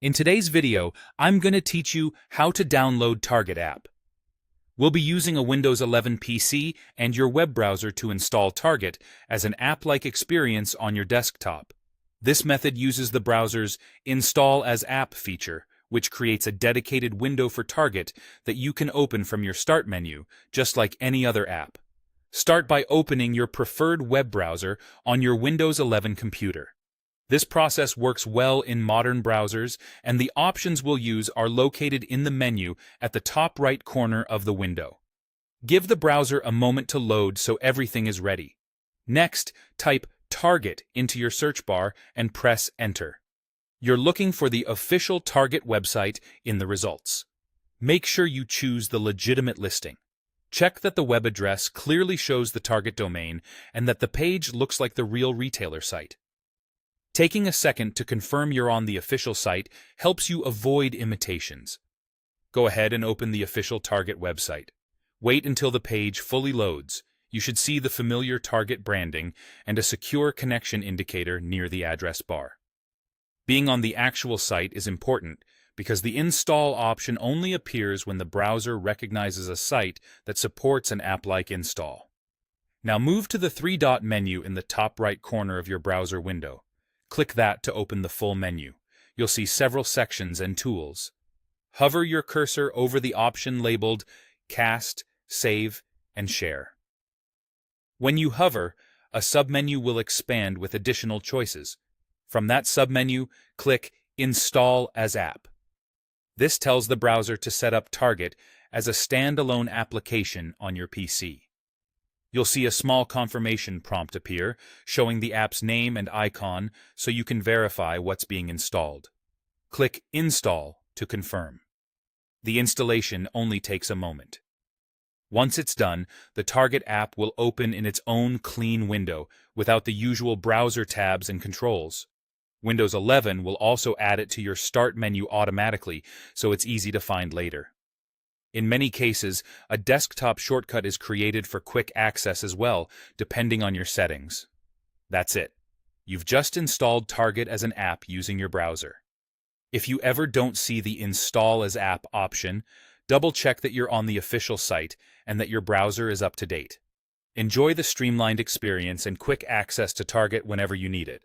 In today's video, I'm going to teach you how to download Target app. We'll be using a Windows 11 PC and your web browser to install Target as an app-like experience on your desktop. This method uses the browser's Install as App feature, which creates a dedicated window for Target that you can open from your Start menu, just like any other app. Start by opening your preferred web browser on your Windows 11 computer. This process works well in modern browsers, and the options we'll use are located in the menu at the top right corner of the window. Give the browser a moment to load so everything is ready. Next, type Target into your search bar and press Enter. You're looking for the official Target website in the results. Make sure you choose the legitimate listing. Check that the web address clearly shows the Target domain and that the page looks like the real retailer site. Taking a second to confirm you're on the official site helps you avoid imitations. Go ahead and open the official Target website. Wait until the page fully loads. You should see the familiar Target branding and a secure connection indicator near the address bar. Being on the actual site is important because the install option only appears when the browser recognizes a site that supports an app-like install. Now move to the three-dot menu in the top right corner of your browser window. Click that to open the full menu. You'll see several sections and tools. Hover your cursor over the option labeled Cast, Save, and Share. When you hover, a submenu will expand with additional choices. From that submenu, click Install as App. This tells the browser to set up Target as a standalone application on your PC. You'll see a small confirmation prompt appear, showing the app's name and icon so you can verify what's being installed. Click Install to confirm. The installation only takes a moment. Once it's done, the Target app will open in its own clean window without the usual browser tabs and controls. Windows 11 will also add it to your Start menu automatically, so it's easy to find later. In many cases, a desktop shortcut is created for quick access as well, depending on your settings. That's it. You've just installed Target as an app using your browser. If you ever don't see the Install as App option, double-check that you're on the official site and that your browser is up to date. Enjoy the streamlined experience and quick access to Target whenever you need it.